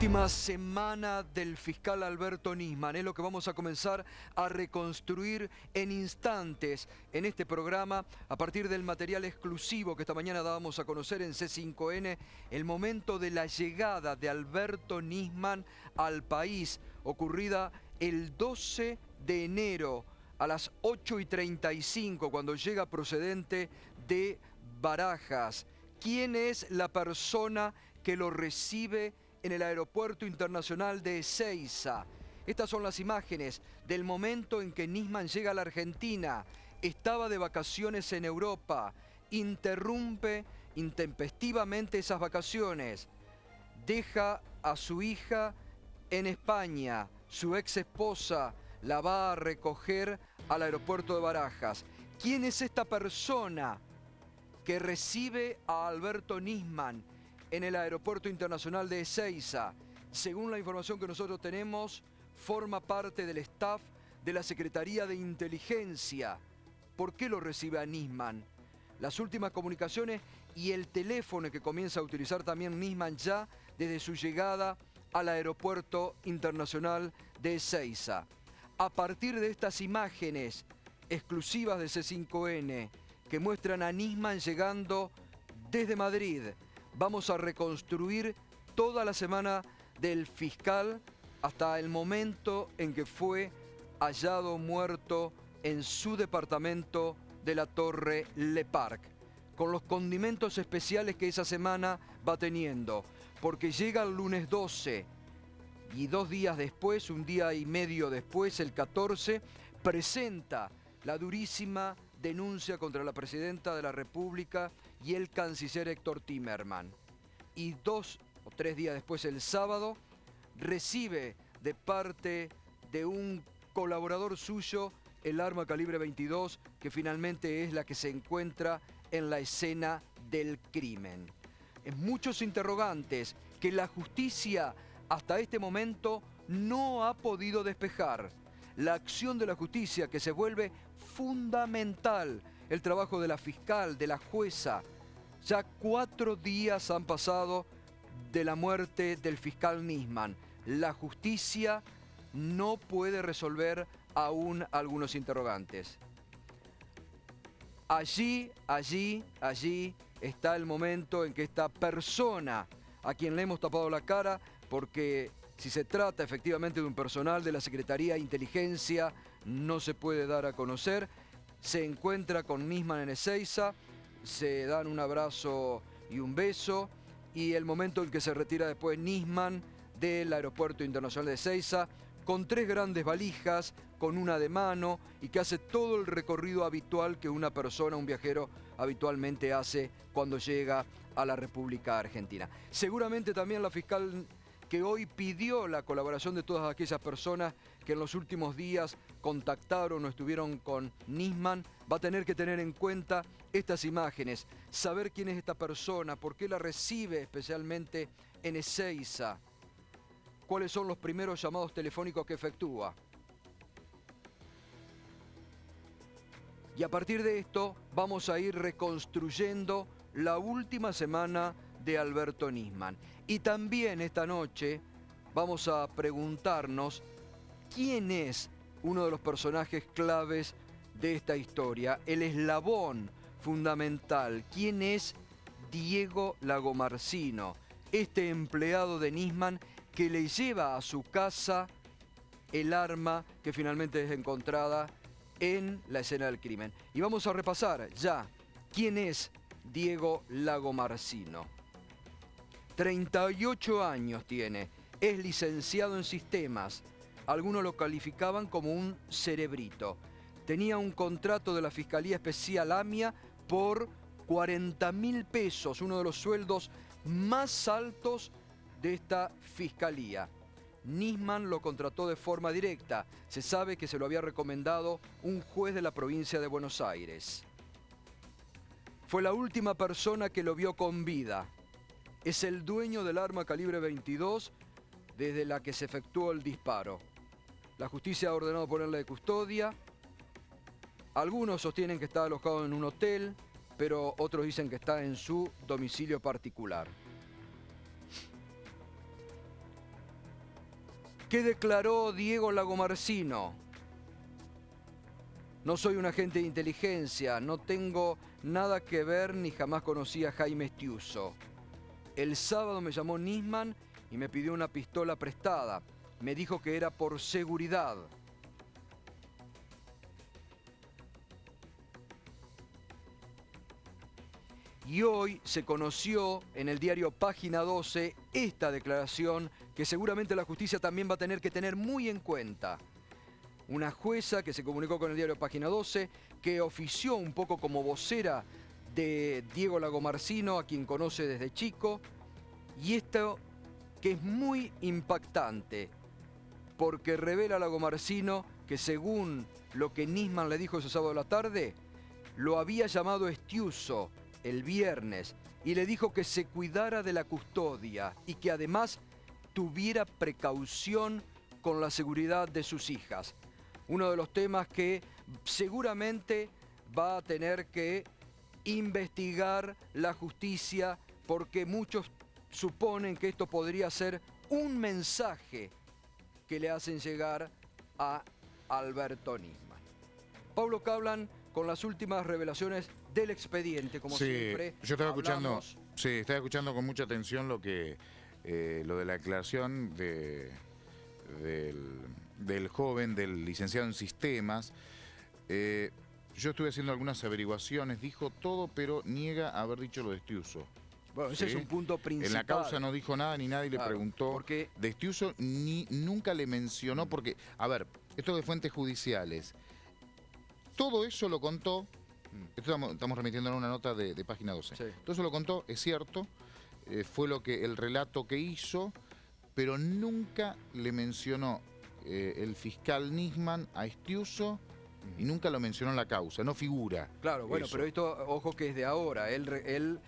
Última semana del fiscal Alberto Nisman. Es lo que vamos a comenzar a reconstruir en instantes en este programa a partir del material exclusivo que esta mañana dábamos a conocer en C5N. El momento de la llegada de Alberto Nisman al país, ocurrida el 12 de enero a las 8:35, cuando llega procedente de Barajas. ¿Quién es la persona que lo recibe en el Aeropuerto Internacional de Ezeiza? Estas son las imágenes del momento en que Nisman llega a la Argentina. Estaba de vacaciones en Europa, interrumpe intempestivamente esas vacaciones, deja a su hija en España, su ex esposa la va a recoger al aeropuerto de Barajas. ¿Quién es esta persona que recibe a Alberto Nisman en el Aeropuerto Internacional de Ezeiza? Según la información que nosotros tenemos, forma parte del staff de la Secretaría de Inteligencia. ¿Por qué lo recibe a Nisman? Las últimas comunicaciones y el teléfono que comienza a utilizar también Nisman ya desde su llegada al Aeropuerto Internacional de Ezeiza. A partir de estas imágenes exclusivas de C5N que muestran a Nisman llegando desde Madrid, vamos a reconstruir toda la semana del fiscal hasta el momento en que fue hallado muerto en su departamento de la Torre Le Parc, con los condimentos especiales que esa semana va teniendo, porque llega el lunes 12 y 2 días después, 1 día y medio después, el 14, presenta la durísima denuncia contra la presidenta de la República y el canciller Héctor Timerman. Y 2 o 3 días después, el sábado, recibe de parte de un colaborador suyo el arma calibre 22, que finalmente es la que se encuentra en la escena del crimen. En muchos interrogantes que la justicia hasta este momento no ha podido despejar. La acción de la justicia que se vuelve fundamental, el trabajo de la fiscal, de la jueza. Ya 4 días han pasado de la muerte del fiscal Nisman. La justicia no puede resolver aún algunos interrogantes. Allí está el momento en que esta persona, a quien le hemos tapado la cara, porque si se trata efectivamente de un personal de la Secretaría de Inteligencia, no se puede dar a conocer, se encuentra con Nisman en Ezeiza, se dan un abrazo y un beso, y el momento en que se retira después Nisman del Aeropuerto Internacional de Ezeiza, con 3 grandes valijas, con una de mano, y que hace todo el recorrido habitual que una persona, un viajero, habitualmente hace cuando llega a la República Argentina. Seguramente también la fiscal que hoy pidió la colaboración de todas aquellas personas que en los últimos días contactaron o estuvieron con Nisman, va a tener que tener en cuenta estas imágenes, saber quién es esta persona, por qué la recibe especialmente en Ezeiza, cuáles son los primeros llamados telefónicos que efectúa. Y a partir de esto vamos a ir reconstruyendo la última semana de Alberto Nisman. Y también esta noche vamos a preguntarnos quién es uno de los personajes claves de esta historia, el eslabón fundamental. ¿Quién es Diego Lagomarsino, este empleado de Nisman que le lleva a su casa el arma que finalmente es encontrada en la escena del crimen? Y vamos a repasar ya quién es Diego Lagomarsino. 38 años tiene, es licenciado en sistemas, algunos lo calificaban como un cerebrito. Tenía un contrato de la Fiscalía Especial AMIA por 40.000 pesos, uno de los sueldos más altos de esta fiscalía. Nisman lo contrató de forma directa, se sabe que se lo había recomendado un juez de la provincia de Buenos Aires. Fue la última persona que lo vio con vida. Es el dueño del arma calibre 22 desde la que se efectuó el disparo. La justicia ha ordenado ponerle de custodia. Algunos sostienen que está alojado en un hotel, pero otros dicen que está en su domicilio particular. ¿Qué declaró Diego Lagomarsino? No soy un agente de inteligencia, no tengo nada que ver ni jamás conocí a Jaime Estiuso. El sábado me llamó Nisman y me pidió una pistola prestada. Me dijo que era por seguridad. Y hoy se conoció en el diario Página 12 esta declaración que seguramente la justicia también va a tener que tener muy en cuenta. Una jueza que se comunicó con el diario Página 12, que ofició un poco como vocera de Diego Lagomarsino, a quien conoce desde chico, y esto que es muy impactante, porque revela a Lagomarsino que según lo que Nisman le dijo ese sábado a la tarde, lo había llamado Estiuso el viernes y le dijo que se cuidara de la custodia y que además tuviera precaución con la seguridad de sus hijas. Uno de los temas que seguramente va a tener que investigar la justicia porque muchos suponen que esto podría ser un mensaje que le hacen llegar a Alberto Nisman. Pablo Caplan con las últimas revelaciones del expediente, como siempre. Yo estaba escuchando con mucha atención lo de la declaración del joven, del licenciado en sistemas. Yo estuve haciendo algunas averiguaciones, dijo todo, pero niega haber dicho lo de Estiuso. Bueno, ese es un punto principal. En la causa no dijo nada, ni nadie le preguntó porque de Estiuso, nunca le mencionó, porque, a ver, esto de fuentes judiciales, todo eso lo contó, estamos remitiendo a una nota de Página 12, sí. Todo eso lo contó, es cierto, fue el relato que hizo, pero nunca le mencionó el fiscal Nisman a Estiuso y nunca lo mencionó en la causa, no figura. Claro, bueno, eso. pero esto, ojo que es de ahora, él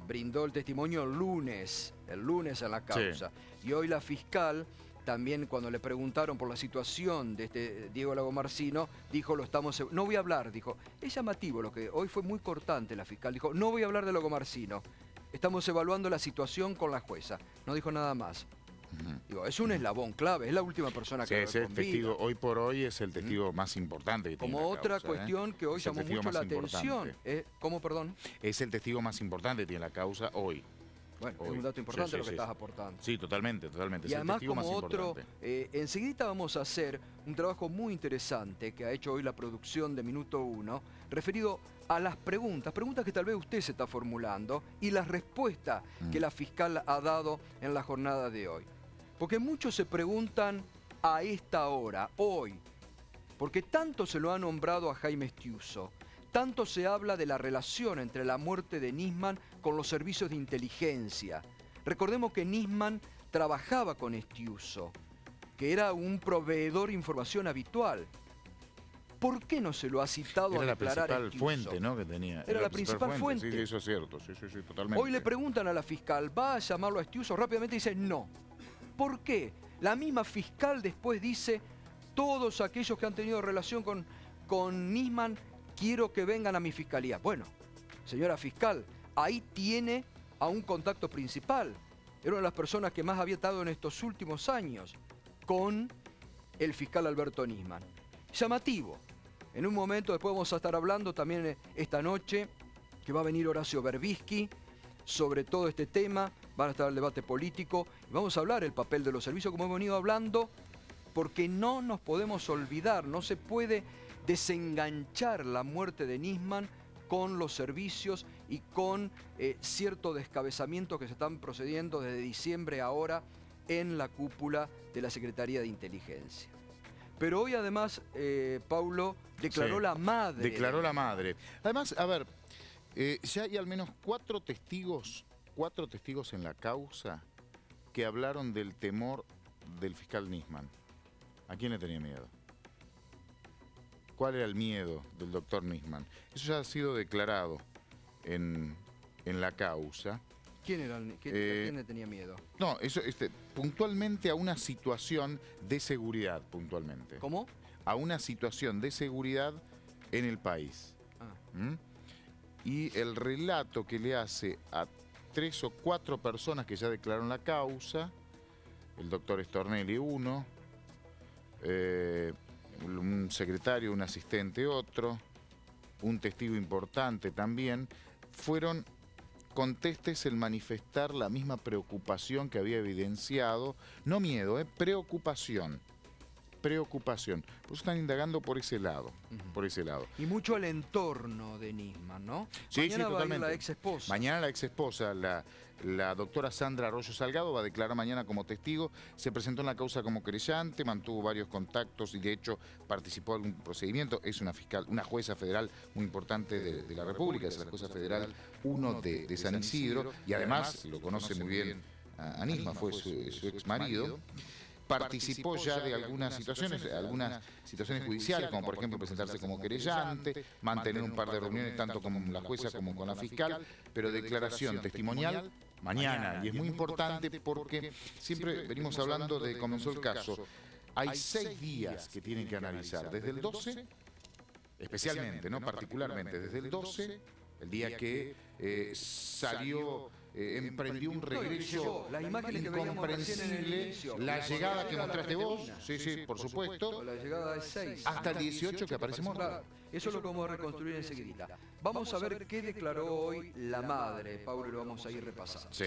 brindó el testimonio el lunes en la causa. Sí. Y hoy la fiscal también cuando le preguntaron por la situación de este Diego Lagomarsino, dijo, no voy a hablar, dijo, es llamativo lo que, hoy fue muy cortante la fiscal, dijo, no voy a hablar de Lagomarsino, estamos evaluando la situación con la jueza, no dijo nada más. Digo, es un eslabón clave, es la última persona que es el testigo, hoy por hoy es el testigo más importante que tiene como la otra causa, cuestión que hoy llamó mucho la atención. ¿Cómo, perdón? Es el testigo más importante que tiene la causa hoy. Bueno, es un dato importante lo que estás aportando. Sí, totalmente. Y además, como otro, enseguida vamos a hacer un trabajo muy interesante que ha hecho hoy la producción de Minuto 1, referido a las preguntas que tal vez usted se está formulando y las respuestas que la fiscal ha dado en la jornada de hoy. Porque muchos se preguntan a esta hora, hoy, porque tanto se lo ha nombrado a Jaime Estiuso, tanto se habla de la relación entre la muerte de Nisman con los servicios de inteligencia. Recordemos que Nisman trabajaba con Estiuso, que era un proveedor de información habitual. ¿Por qué no se lo ha citado a declarar Estiuso? Era la principal fuente, ¿no?, que tenía. Era la principal fuente. Sí, eso es cierto, sí, totalmente. Hoy le preguntan a la fiscal, ¿va a llamarlo a Estiuso? Rápidamente dice no. ¿Por qué? La misma fiscal después dice, todos aquellos que han tenido relación con Nisman, quiero que vengan a mi fiscalía. Bueno, señora fiscal, ahí tiene a un contacto principal. Era una de las personas que más había estado en estos últimos años con el fiscal Alberto Nisman. Llamativo. En un momento, después vamos a estar hablando también esta noche, que va a venir Horacio Berbisky, sobre todo este tema, van a estar el debate político, y vamos a hablar el papel de los servicios, como hemos venido hablando, porque no nos podemos olvidar, no se puede desenganchar la muerte de Nisman con los servicios y con cierto descabezamiento que se están procediendo desde diciembre ahora en la cúpula de la Secretaría de Inteligencia. Pero hoy además, Paulo, declaró la madre. Declaró la madre. Además, a ver, ya hay al menos cuatro testigos en la causa que hablaron del temor del fiscal Nisman. ¿A quién le tenía miedo? ¿Cuál era el miedo del doctor Nisman? Eso ya ha sido declarado en la causa. ¿Quién era? ¿Quién le tenía miedo? No, eso puntualmente a una situación de seguridad, puntualmente. ¿Cómo? A una situación de seguridad en el país. Y el relato que le hace a 3 o 4 personas que ya declararon la causa el doctor Stornelli uno, un secretario, un asistente otro, un testigo importante también. Fueron contestes el manifestar la misma preocupación que había evidenciado, no miedo, preocupación. Preocupación. Pues están indagando por ese lado, por ese lado. Y mucho al entorno de Nisman, ¿no? Sí, mañana sí, va a ir totalmente. la ex esposa. Mañana la ex esposa, la doctora Sandra Arroyo Salgado, va a declarar mañana como testigo. Se presentó en la causa como querellante, mantuvo varios contactos y de hecho participó en algún procedimiento. Es una fiscal, una jueza federal muy importante de la República, es la jueza federal 1 de San Isidro, y además lo conoce muy bien a Nisman, fue su ex marido. Participó ya de algunas situaciones judiciales, como por ejemplo presentarse como querellante, mantener un par de reuniones tanto con la jueza como con la fiscal, pero declaración testimonial mañana. Y es muy importante porque siempre venimos hablando de, comenzó el caso, hay 6 días que tienen que analizar, desde el 12, especialmente, no particularmente, desde el 12, el día que salió... emprendió un regreso incomprensible, la llegada que mostraste vos, sí, por supuesto, La llegada es 6. hasta el 18 que aparece muerto. Claro, eso es lo que vamos a reconstruir enseguida. Vamos a ver qué declaró hoy la madre, Pablo, y lo vamos a ir repasando. Sí.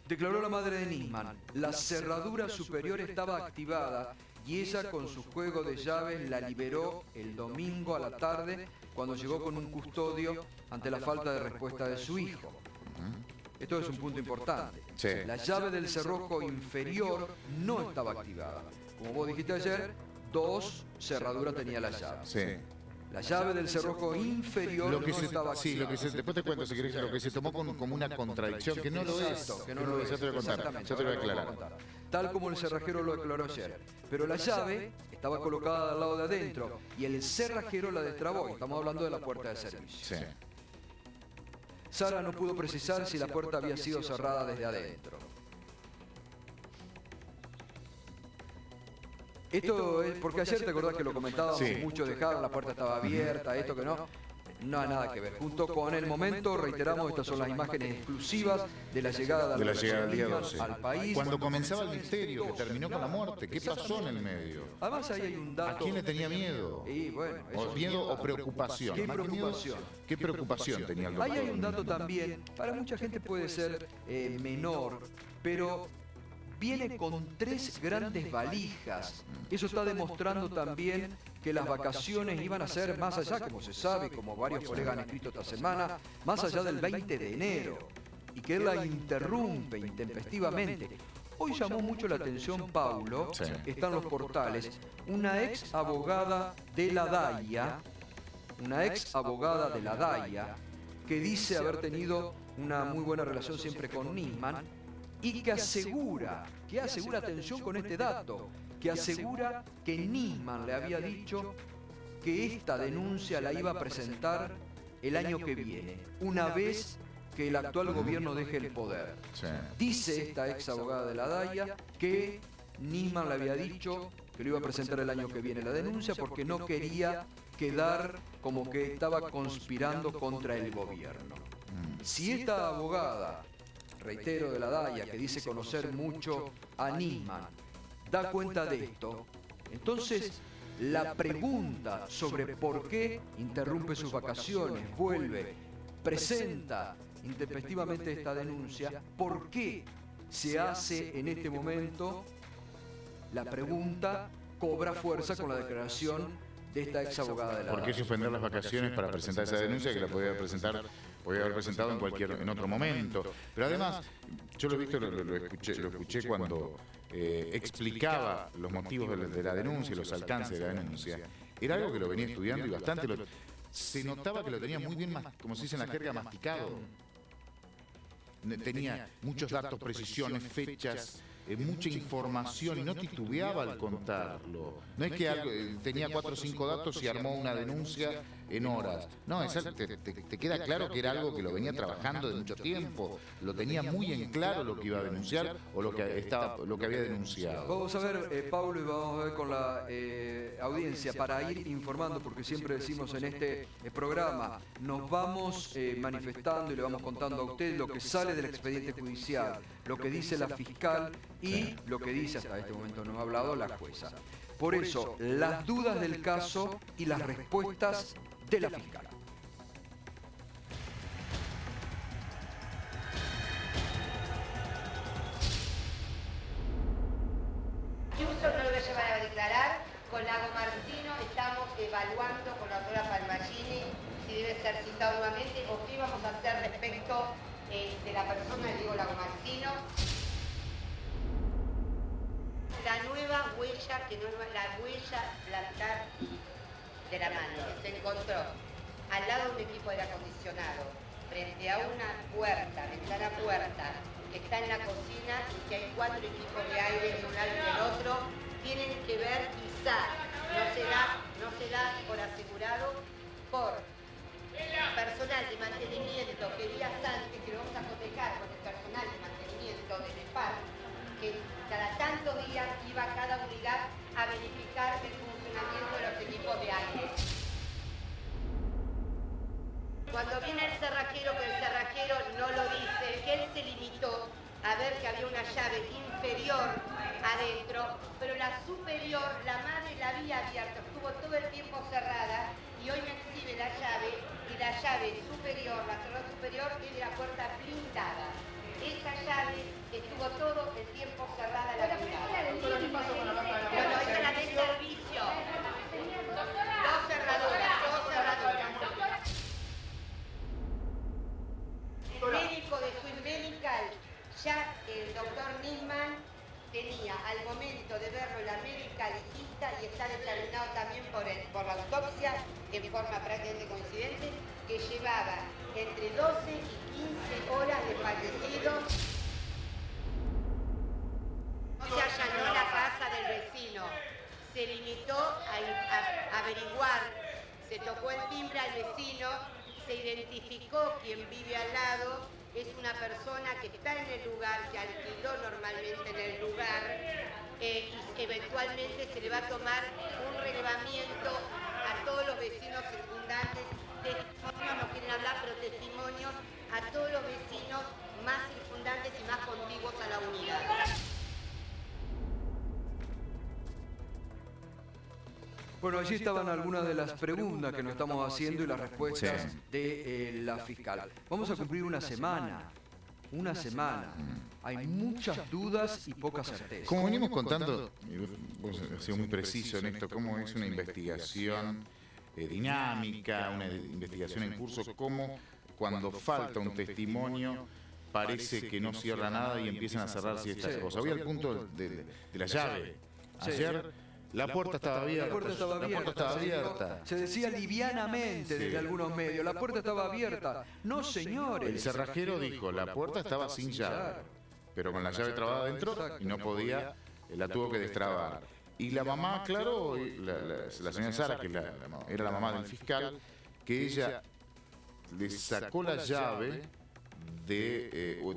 Declaró la madre de Nisman, la cerradura superior estaba activada y ella con su juego de llaves la liberó el domingo a la tarde cuando llegó con un custodio ante la falta de respuesta de su hijo. Esto es un punto importante. Sí. La llave del cerrojo inferior no estaba activada. Como vos dijiste ayer, 2 cerraduras tenía la llave. Sí. La llave del cerrojo inferior Lo que no se, estaba sí, activada. después te cuento si querés, lo que se tomó como una contradicción, que no lo es. Exacto, que no lo es. Ya te lo voy a contar, Exactamente, ya te lo voy a ahora lo aclarar. vamos a contar. Tal como el cerrajero lo declaró ayer. Pero la llave estaba colocada al lado de adentro y el cerrajero la destrabó. Estamos hablando de la puerta de servicio. Sí. Sara no pudo precisar si la puerta había sido cerrada desde adentro. Esto es porque ayer te acordás que lo comentábamos, Sí. muchos dejaron, la puerta estaba abierta, esto que no. No hay nada que ver. Junto con el momento, reiteramos, estas son las imágenes exclusivas de la llegada De la llegada del día 12. al país. Cuando comenzaba el misterio, que terminó con la muerte, ¿qué pasó en el medio? Además ahí hay un dato. ¿A quién le tenía miedo? Y bueno, eso ¿O miedo o preocupación? ¿Qué Más que miedo, preocupación? ¿Qué preocupación tenía el Ahí doctor? hay un dato también, para mucha gente puede ser menor, pero viene con 3 grandes valijas. Eso está demostrando también que las vacaciones iban a ser más allá, como se sabe, como varios colegas han escrito esta semana, más allá del 20 de enero, y que él la interrumpe intempestivamente. Hoy llamó mucho la atención, Paulo, Sí. está en los portales, una ex abogada de la DAIA, que dice haber tenido una muy buena relación siempre con Nisman y que asegura, atención con este dato, que asegura que Nisman le había dicho que esta denuncia la iba a presentar el año que viene, una vez que el actual gobierno deje el poder. Sí. Dice esta ex abogada de la DAIA que Nisman le había dicho que lo iba a presentar el año que viene la denuncia porque no quería quedar como que estaba conspirando contra el gobierno. Si esta abogada, reitero, de la DAIA, que dice conocer mucho a Nisman, da cuenta de esto, entonces la pregunta sobre por qué interrumpe sus vacaciones, vuelve, presenta intempestivamente esta denuncia, ¿por qué se hace en este momento? La pregunta cobra fuerza con la declaración de esta ex abogada de la ¿Por qué DAIA. suspender las vacaciones para presentar esa denuncia que la podía haber presentado en otro momento? Pero además, yo lo he visto, lo escuché cuando explicaba los motivos de la denuncia y los alcances de la denuncia. Era algo que lo venía estudiando y bastante. Se notaba que lo tenía muy bien, como se dice en la jerga, masticado. Tenía muchos datos, precisiones, fechas, mucha información y no titubeaba al contarlo. No es que tenía 4 o 5 datos y armó una denuncia en horas. No, te queda claro que era algo que lo venía trabajando de mucho tiempo, lo tenía muy en claro lo que iba a denunciar o lo que había denunciado. Vamos a ver, Pablo, y vamos a ver con la audiencia para ir informando, porque siempre decimos en este programa, nos vamos manifestando y le vamos contando a usted lo que sale del expediente judicial, lo que dice la fiscal y lo que dice, hasta este momento no ha hablado, la jueza. Por eso, las dudas del caso y las respuestas de la fiscal. Yuso no lo voy a llevar a declarar. Con Lago Martino estamos evaluando con la doctora Palmagini si debe ser citado nuevamente o qué vamos a hacer respecto de la persona de Diego Lago Martino. La nueva huella, que no es la huella plantar de la mano, que se encontró al lado de un equipo de aire acondicionado, frente a una puerta, ventana puerta, que está en la cocina y que hay 4 equipos de aire, un lado y el otro, tienen que ver quizá, no se da por asegurado, por personal de mantenimiento que días antes, que lo vamos a cotejar con el personal de mantenimiento del EPAR, que cada tantos días iba a cada unidad a verificar el funcionamiento de los equipos de aire. Cuando viene el cerrajero, que el cerrajero no lo dice, que él se limitó a ver que había una llave inferior adentro, pero la superior, la madre la había abierta, estuvo todo el tiempo cerrada y hoy me exhibe la llave y la llave superior, la cerradura superior es de la puerta blindada. Esa llave estuvo todo el tiempo cerrada la blindada. ¿Qué pasó con la lámpara de la No, esa es la de servicio. Dos cerraduras. El médico de Swiss Medical, ya el doctor Nisman tenía al momento de verlo la médica legista y está determinado también por la autopsia, en forma prácticamente coincidente, que llevaba entre 12 y 15 horas de fallecido. No se allanó la casa del vecino, se limitó a averiguar, se tocó el timbre al vecino, se identificó quien vive al lado, es una persona que está en el lugar, que alquiló normalmente en el lugar, y eventualmente se le va a tomar un relevamiento a todos los vecinos circundantes, testimonios, no quieren hablar, pero testimonios a todos los vecinos más circundantes y más contiguos a la unidad. Bueno, allí estaban algunas de las preguntas que nos estamos haciendo y las respuestas de la fiscal. Vamos a cumplir una semana. Una semana. Hay muchas dudas y pocas certezas. Como venimos contando, vos has sido muy preciso en esto, cómo es una investigación dinámica, una investigación en curso, cómo cuando falta un testimonio parece que no cierra nada y empiezan a cerrar ciertas cosas. Había el punto de la llave. Ayer la puerta estaba abierta. La puerta estaba abierta. Se decía livianamente desde algunos medios. La puerta estaba abierta. No, señores. El cerrajero dijo, la puerta estaba sin llave, pero con la llave trabada adentro y no podía, la tuvo que destrabar. Y la mamá, claro, la señora Sara, que era la mamá del fiscal, que ella le sacó la llave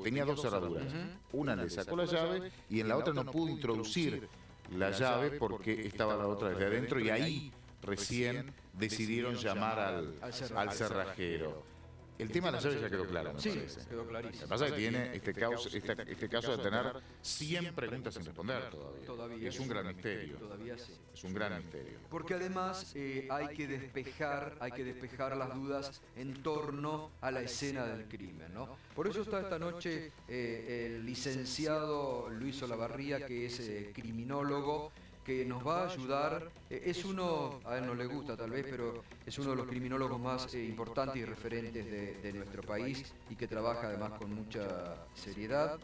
tenía 2 cerraduras. Una le sacó la llave y en la otra no pudo introducir la llave porque estaba la otra desde adentro y ahí recién decidieron llamar al cerrajero. El tema de la llave ya quedó claro, me parece. Quedó clarísimo. Lo que pasa es que tiene este caso de tener 100 preguntas sin responder todavía. Es un gran misterio. Todavía sí. Es un gran misterio. Porque además hay que despejar las dudas en torno a la escena del crimen, ¿no? Por eso está esta noche el licenciado Luis Olavarría, que es criminólogo, que nos va a ayudar. Es uno, a él no le gusta tal vez, pero es uno de los criminólogos más importantes y referentes de nuestro país y que trabaja además con mucha seriedad.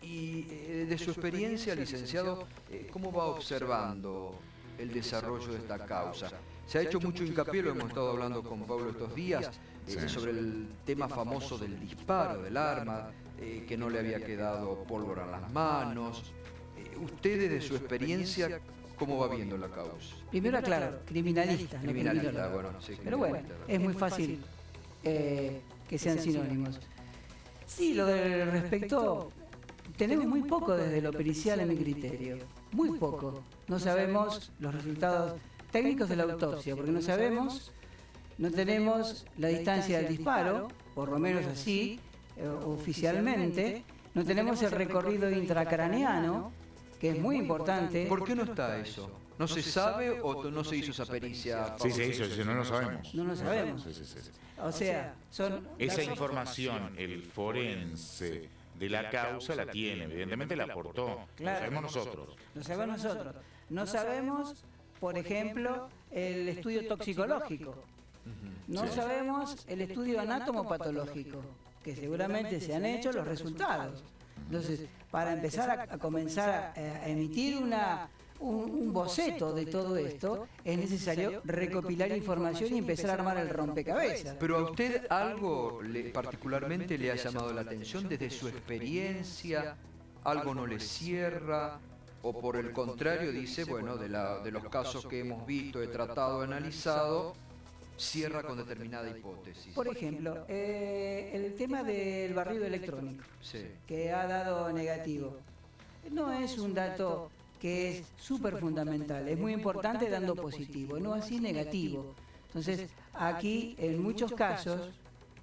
Y de su experiencia, licenciado, ¿cómo va observando el desarrollo de esta causa? Se ha hecho mucho hincapié, lo hemos estado hablando con Pablo estos días, sobre el tema famoso del disparo del arma, que no le había quedado pólvora en las manos. Usted, desde su experiencia, ¿Cómo va viendo la causa? Primero aclaro, criminalista, no Criminalista, criminólogo. bueno, sí, Pero bueno, criminalista. es muy fácil que sean sinónimos. Sí, lo del respecto, tenemos muy poco desde lo pericial en mi criterio, muy poco. No sabemos los resultados técnicos de la autopsia, porque no sabemos, no tenemos la distancia del disparo, por lo menos así, oficialmente, no tenemos el recorrido intracraneano, que es muy importante. ¿Por qué no está eso? ¿No se sabe o no se hizo esa pericia? Sí, se hizo, si no lo sabemos. No lo sabemos. Sí, sí, sí, sí. O sea, son... Esa información, el forense de la causa la tiene, evidentemente la aportó. Lo sabemos nosotros. Lo sabemos nosotros. No sabemos, por ejemplo, el estudio toxicológico. No sabemos el estudio anatomopatológico, que seguramente se han hecho los resultados. Entonces, para empezar a comenzar a emitir un boceto de todo esto, es necesario recopilar información y empezar a armar el rompecabezas. Pero a usted algo particularmente le ha llamado la atención desde su experiencia, algo no le cierra, o por el contrario dice, bueno, de los casos que hemos visto, he tratado, analizado, cierra con determinada hipótesis. Por ejemplo, el tema del barrido electrónico, Sí. que ha dado negativo, no es un dato que es súper fundamental, es muy importante dando positivo, no así negativo. Entonces, aquí en muchos casos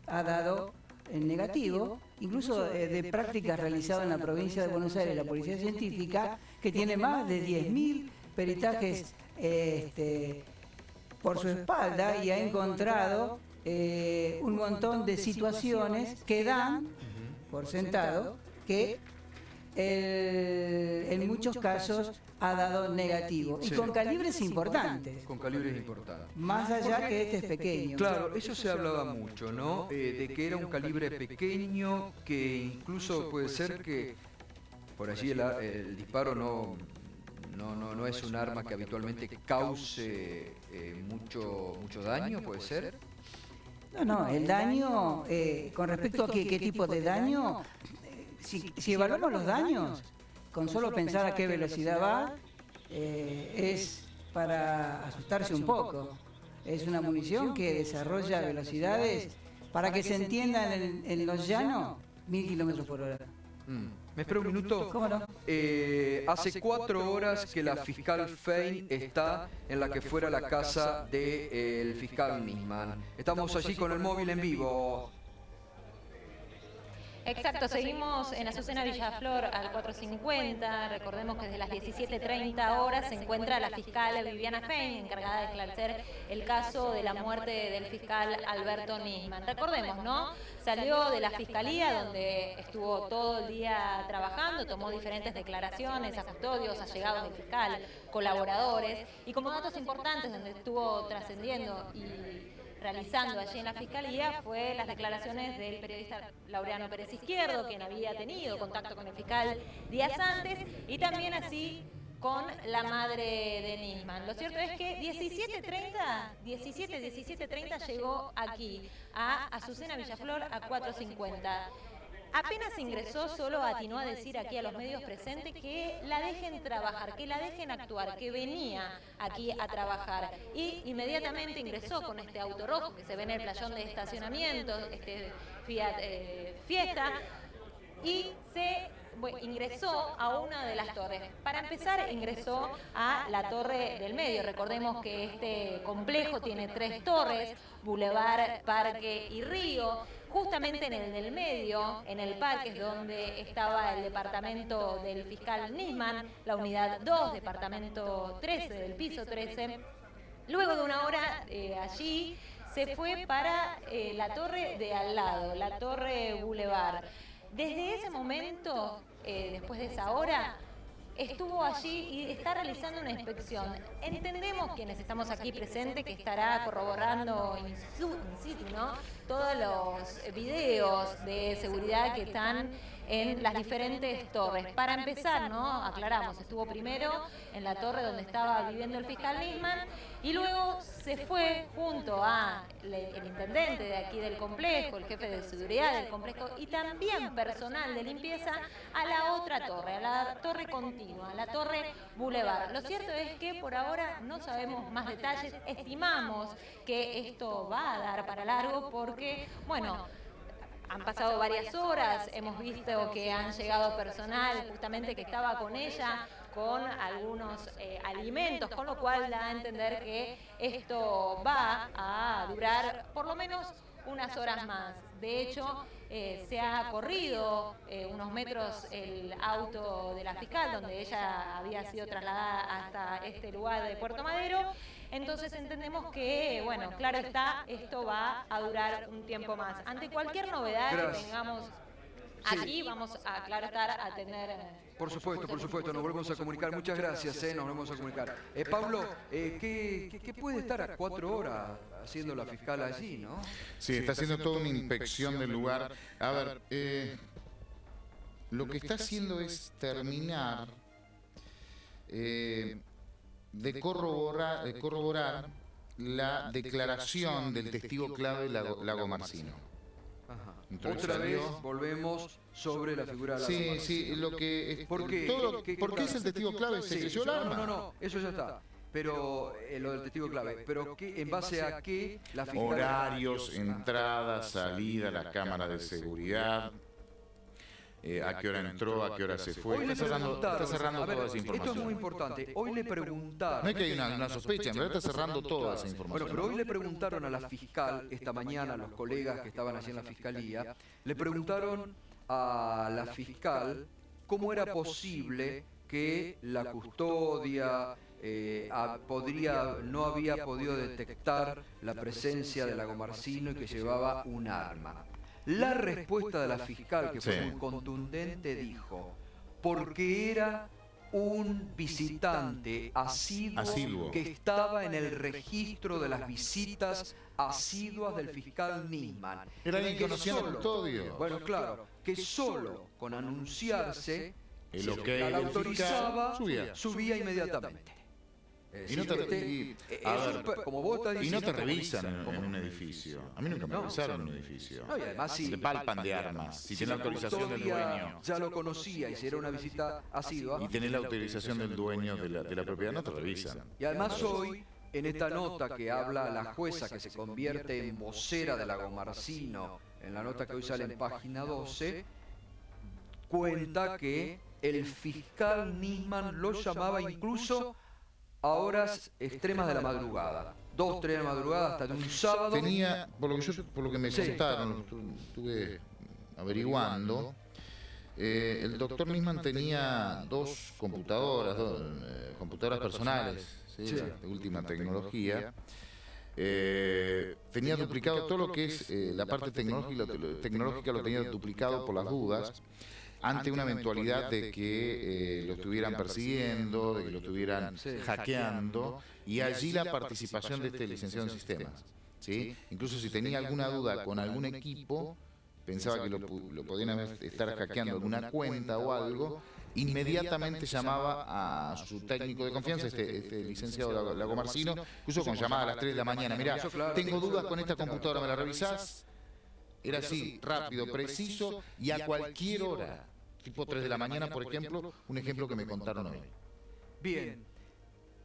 ha dado en negativo, incluso de prácticas realizadas en la provincia de Buenos Aires, la Policía Científica, que tiene más de 10.000 peritajes por su espalda y ha encontrado un montón de situaciones que dan por sentado que en muchos casos ha dado negativo y Sí. con calibres importantes, Con calibres importantes. más allá que este es pequeño. Claro, eso se hablaba mucho, ¿no? De que era un calibre pequeño, que incluso puede ser que por allí el disparo no es un arma que habitualmente cause mucho daño, ¿puede ser? No, el daño, con respecto a qué tipo de daño, si evaluamos los daños, con solo pensar a qué velocidad va, es para asustarse un poco. Es una munición que desarrolla velocidades, para que se entienda en los llanos, 1.000 kilómetros por hora. ¿Me espera un minuto? ¿Cómo no? Hace 4 horas que la fiscal Fein está en la que fuera la casa del fiscal Nisman. Estamos allí con el móvil en vivo. Exacto, seguimos en Azucena Villaflor al 450. Recordemos que desde las 17:30 horas se encuentra la fiscal Viviana Fein, encargada de esclarecer el caso de la muerte del fiscal Alberto Nisman. Recordemos, ¿no? Salió de la fiscalía, donde estuvo todo el día trabajando, tomó diferentes declaraciones a custodios, allegados del fiscal, colaboradores, y como datos importantes donde estuvo trascendiendo y realizando allí en la Fiscalía fue las declaraciones del periodista Laureano Pérez Izquierdo, quien había tenido contacto con el fiscal días antes, y también así con la madre de Nisman. Lo cierto es que 17:30 llegó aquí, a Azucena Villaflor, a 450. Apenas ingresó, solo atinó a decir aquí a los medios presentes que la dejen trabajar, que la dejen actuar, que venía aquí a trabajar. Y inmediatamente ingresó con este auto rojo que se ve en el playón de estacionamiento, este Fiat Fiesta, y ingresó a una de las torres. Para empezar, ingresó a la torre del medio. Recordemos que este complejo tiene 3 torres, Boulevard, Parque y Río. Justamente en el del medio, en el parque, es donde estaba el departamento del fiscal Nisman, la unidad 2, departamento 13, del piso 13. Luego de una hora allí, se fue para la torre de al lado, la torre Boulevard. Desde ese momento, después de esa hora, estuvo allí y está realizando una inspección. Entendemos quienes estamos aquí presentes que estará corroborando in situ, ¿no? Todos los videos de seguridad que están en las diferentes torres. Para empezar, ¿no? Aclaramos, estuvo primero en la torre donde estaba viviendo el fiscal Nisman y luego se fue junto a el intendente de aquí del complejo, el jefe de seguridad del complejo y también personal de limpieza a la otra torre, a la torre continua, a la torre Boulevard. Lo cierto es que por ahora no sabemos más detalles, estimamos que esto va a dar para largo porque, bueno, han pasado varias horas, hemos visto que han llegado personal justamente que estaba con ella, con algunos alimentos, con lo cual da a entender que esto va a durar por lo menos unas horas más. De hecho, se ha corrido unos metros el auto de la fiscal, donde ella había sido trasladada hasta este lugar de Puerto Madero. Entonces entendemos que, bueno, claro está, esto va a durar un tiempo más. Ante cualquier novedad que tengamos aquí, vamos a, claro estar, a tener... Por supuesto, nos volvemos a comunicar. Muchas gracias, nos volvemos a comunicar. Pablo, ¿qué puede estar a 4 horas haciendo la fiscal allí, no? Sí, está haciendo toda una inspección del lugar. A ver, lo que está haciendo es terminar de corroborar la declaración del testigo clave Lago Marcino. Ajá. Otra vez volvemos sobre la figura de la Sí, sí, lo que... ¿Por qué? ¿Por qué es el testigo clave? ¿Se creyó el arma? No, eso ya está. Pero lo del testigo clave, pero ¿en base a qué la fiscal... Horarios, entrada, salida, la cámara de seguridad, a qué hora entró, a qué hora se fue. Está cerrando toda esa información. Esto es muy importante. Hoy le preguntaron... No es que hay una sospecha, en realidad está cerrando toda esa información. Bueno, pero hoy le preguntaron a la fiscal, esta mañana, a los colegas que estaban allí en la fiscalía, le preguntaron a la fiscal cómo era posible que la custodia no había podido detectar la presencia de Lago Marcino y que llevaba un arma. La respuesta de la fiscal, que fue muy contundente, dijo, porque era un visitante asiduo que estaba en el registro de las visitas asiduas del fiscal Nisman. Era alguien que conocía el custodio. Bueno, claro, que solo con anunciarse, el ok la del autorizaba, fiscal, subía inmediatamente. Y no te, como vos estás y diciendo, no te revisan en un edificio. A mí nunca me revisaron en un edificio. No, y además Se palpan de armas. Si tiene la autorización del dueño. Ya lo conocía y si era una visita asidua. Y tenés la autorización del dueño de la propiedad, no te revisan. Y además hoy, en esta nota que habla la jueza que se convierte en vocera de Lago Marcino, en la nota que hoy sale en página 12, cuenta que el fiscal Nisman lo llamaba incluso a horas extremas de la madrugada. 2, 3 de la madrugada hasta de un sábado. Tenía, por lo que me contaron, estuve averiguando, el doctor Nisman tenía 2 computadoras, computadoras personales, ¿sí? De última tecnología. Tenía duplicado todo lo que es la parte tecnológica, lo tenía duplicado por las dudas, ante una eventualidad de que lo estuvieran persiguiendo, de que lo estuvieran hackeando, y allí la participación de este licenciado en sistemas, ¿sí? Incluso si tenía alguna duda con algún equipo, pensaba que lo podían estar hackeando alguna cuenta o algo, inmediatamente llamaba a su técnico de confianza, este licenciado Lago Marcino, incluso con llamada a las 3 de la mañana. Mirá, tengo dudas con esta computadora, ¿me la revisás? Era así, rápido, preciso y a cualquier hora. Tipo 3 de la mañana, por ejemplo, un ejemplo que me contaron hoy. Bien,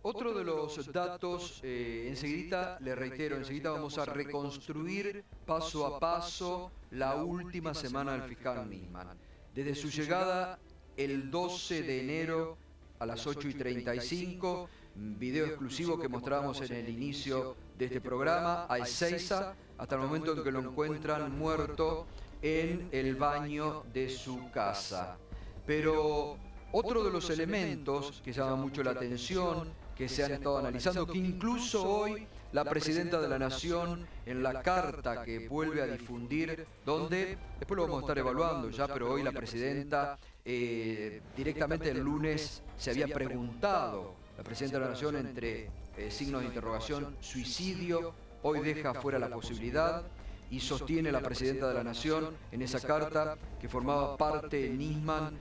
otro de los datos, enseguida, le reitero, enseguida vamos a reconstruir paso a paso la última semana del fiscal Nisman. Desde su llegada el 12 de enero a las 8:35, video exclusivo que mostrábamos en el inicio de este programa, a Ezeiza, hasta el momento en que lo encuentran muerto en el baño de su casa. Pero otro de los elementos que llama mucho la atención, que se han estado analizando, que incluso hoy la Presidenta de la Nación, en la carta que vuelve a difundir, donde, después lo vamos a estar evaluando ya, pero hoy la Presidenta directamente el lunes se había preguntado, la Presidenta de la Nación, entre signos de interrogación, suicidio, hoy deja fuera la posibilidad. y sostiene la Presidenta de la Nación en esa carta que formaba parte Nisman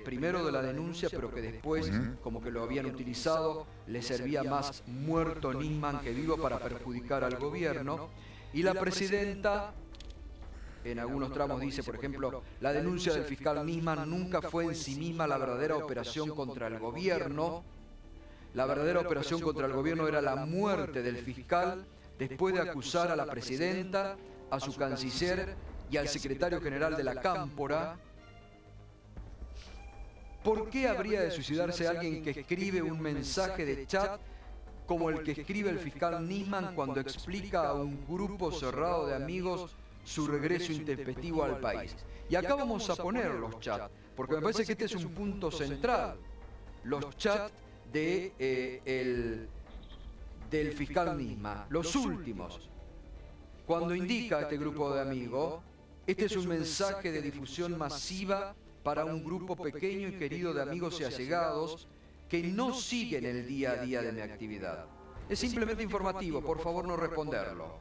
primero de la denuncia, pero que después, como que lo habían utilizado, le servía más muerto Nisman que vivo para perjudicar al gobierno. Y la Presidenta, en algunos tramos dice, por ejemplo, la denuncia del fiscal Nisman nunca fue en sí misma la verdadera operación contra el gobierno. La verdadera operación contra el gobierno era la muerte del fiscal después de acusar a la Presidenta, a su canciller y al secretario general de la Cámpora. ¿Por qué habría de suicidarse alguien que escribe un mensaje de chat como el que escribe el fiscal Nisman cuando explica a un grupo cerrado de amigos su regreso intempestivo al país? Y acá vamos a poner los chats, porque me parece que este es un punto central. Los chats del fiscal Nisman, los últimos. Cuando indica a este grupo de amigos, este es un mensaje de difusión masiva para un grupo pequeño y querido de amigos y allegados que no siguen el día a día de mi actividad. Es simplemente informativo, por favor no responderlo.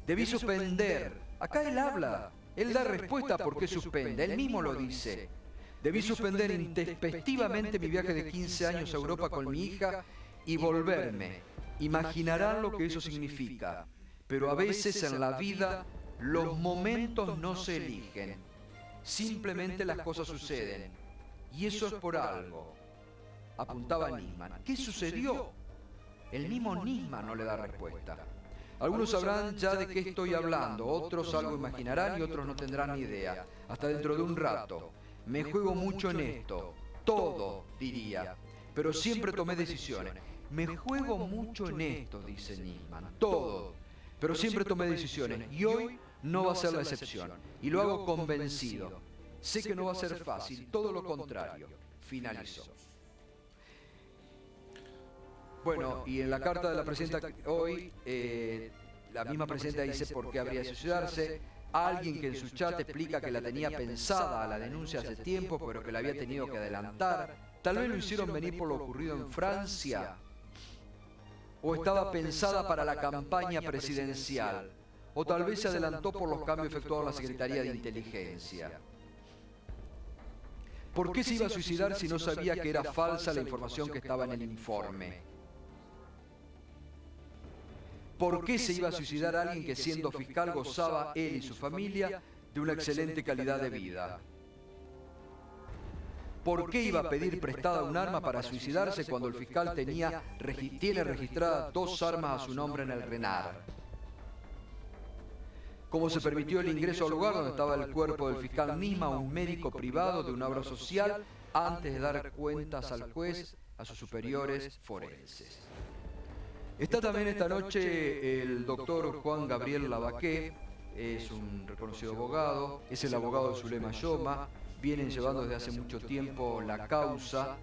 Debí suspender. Acá él habla, él da respuesta a por qué suspende, él mismo lo dice. Debí suspender intempestivamente mi viaje de 15 años a Europa con mi hija y volverme. Imaginarán lo que eso significa, pero a veces en la vida los momentos no se eligen. Simplemente las cosas suceden. Y eso es por algo. Apuntaba Nisman. ¿Qué sucedió? El mismo Nisman no le da respuesta. Algunos sabrán ya de qué estoy hablando, otros algo imaginarán y otros no tendrán ni idea. Hasta dentro de un rato. Me juego mucho en esto. Todo, diría. Pero siempre tomé decisiones. Me juego mucho en esto, dice Nisman. Todo. Pero siempre tomé decisiones. Y hoy no va a ser la excepción. Y lo hago convencido. Sé que no va a ser fácil, todo lo contrario. Finalizó. Bueno, y en la carta de la Presidenta hoy, la misma Presidenta dice por qué habría de suicidarse. Alguien que en su chat explica que la tenía pensada a la denuncia hace tiempo, pero que la había tenido que adelantar. Tal vez lo hicieron venir por lo ocurrido en Francia. O estaba pensada para la campaña presidencial. O tal vez se adelantó por los cambios efectuados en la Secretaría de Inteligencia. ¿Por qué se iba a suicidar si no sabía que era falsa la información que estaba en el informe? ¿Por qué se iba a suicidar alguien que siendo fiscal gozaba él y su familia de una excelente calidad de vida? ¿Por qué iba a pedir prestada un arma para suicidarse cuando el fiscal tiene registradas 2 armas a su nombre en el RENAR? ¿Cómo se permitió el ingreso al lugar donde estaba el cuerpo del fiscal Nisman, un médico privado de una obra social, antes de dar cuentas al juez, a sus superiores forenses? Está también esta noche el doctor Juan Gabriel Lavaqué, es un reconocido abogado, es el abogado de Zulema Yoma, vienen llevando desde hace mucho tiempo la causa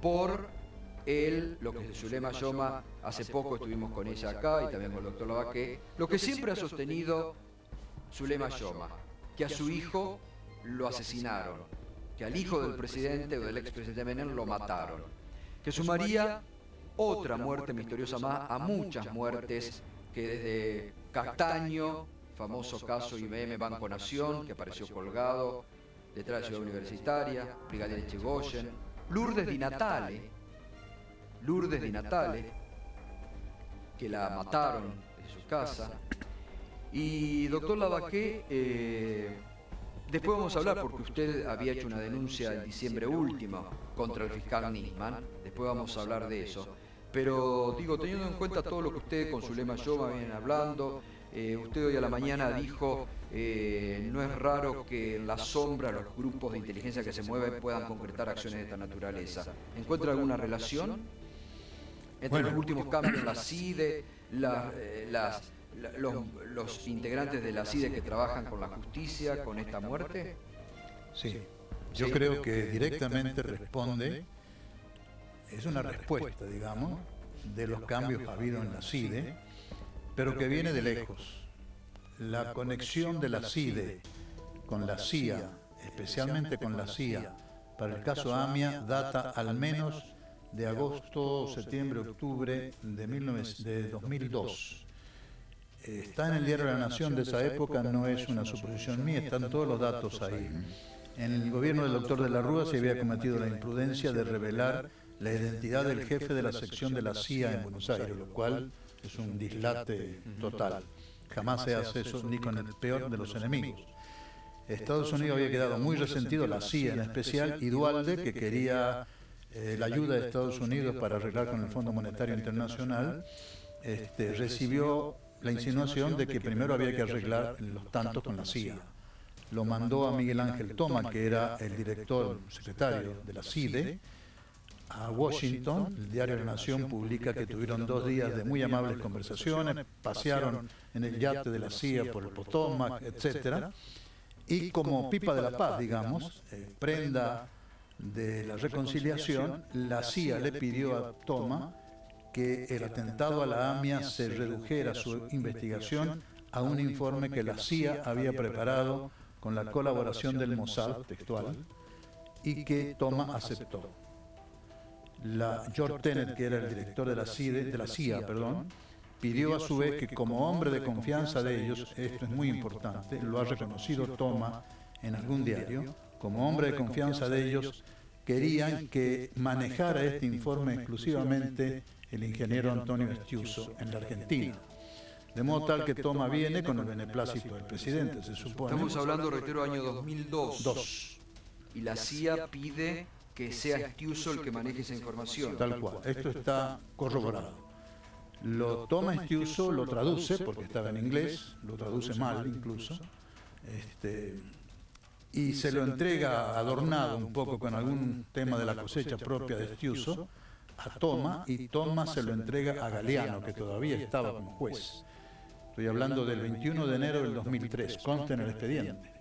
por lo que es Zulema Yoma, hace poco estuvimos con ella acá y también con el doctor Lavaqué, lo que siempre ha sostenido Zulema Yoma, que a su hijo lo asesinaron, que al hijo del presidente o del expresidente Menem lo mataron, que sumaría otra muerte misteriosa más a muchas muertes que desde Castaño, famoso caso IBM Banco Nación, que apareció colgado detrás de la Ciudad Universitaria, Brigadier Echegoyen, Lourdes Di Natale, que la mataron en su casa. Y doctor Lavaqué, después vamos a hablar porque usted había hecho una denuncia en diciembre último contra el fiscal Nisman, después vamos a hablar de eso. Pero digo, teniendo en cuenta todo lo que usted con Zulema Yoma vienen hablando, usted hoy a la mañana dijo, no es raro que en la sombra los grupos de inteligencia que se mueven puedan concretar acciones de esta naturaleza. ¿Encuentra alguna relación entre los últimos cambios en la CIDE, los integrantes de la CIDE que trabajan con la justicia, con esta muerte? Sí, yo creo que directamente responde, es una respuesta, digamos, de los cambios habidos en la CIDE, pero que viene de lejos. La conexión de la CIDE con la CIA, especialmente con la CIA, para el caso AMIA, data al menos de agosto, septiembre, octubre de 2002. está en el diario La Nación de esa época, no es una suposición mía, están todos los datos ahí. En el gobierno del doctor de la Rúa se había cometido la imprudencia de revelar la identidad del jefe de la sección de la CIA en Buenos Aires, lo cual es un dislate total. Jamás se hace eso ni con el peor de los enemigos. Estados Unidos había quedado muy resentido, la CIA en especial, y Duhalde, que quería la ayuda de Estados Unidos para arreglar con el Fondo Monetario Internacional, recibió la insinuación de que primero había que arreglar los tantos con la CIA. Lo mandó a Miguel Ángel Toma, que era el director secretario de la CIDE, a Washington. El diario La Nación publica que tuvieron 2 días de muy amables conversaciones, pasearon en el yate de la CIA por el Potomac, etc. Y como pipa de la paz, digamos, prenda de la reconciliación, la CIA le pidió a Toma que el atentado a la AMIA se redujera su investigación a un informe que la CIA había preparado con la colaboración del Mossad, textual, y que Toma aceptó. George Tenet, que era el director de la CIA, pidió a su vez que como hombre de confianza de ellos, esto es muy importante, lo ha reconocido Toma en algún diario, como hombre de confianza de ellos, querían que manejara este informe exclusivamente el ingeniero Antonio Estiuso en la Argentina. De modo tal que Toma viene con el beneplácito del presidente, se supone. Estamos hablando, reitero, año 2002. Y la CIA pide que sea Estiuso el que maneje esa información. Tal cual, esto está corroborado. Lo toma Estiuso, lo traduce, porque estaba en inglés, lo traduce mal incluso, y se lo entrega adornado un poco con algún tema de la cosecha propia de Estiuso a Toma, y Toma se lo entrega a Galeano, que todavía estaba como juez. Estoy hablando del 21 de enero del 2003, consta en el expediente.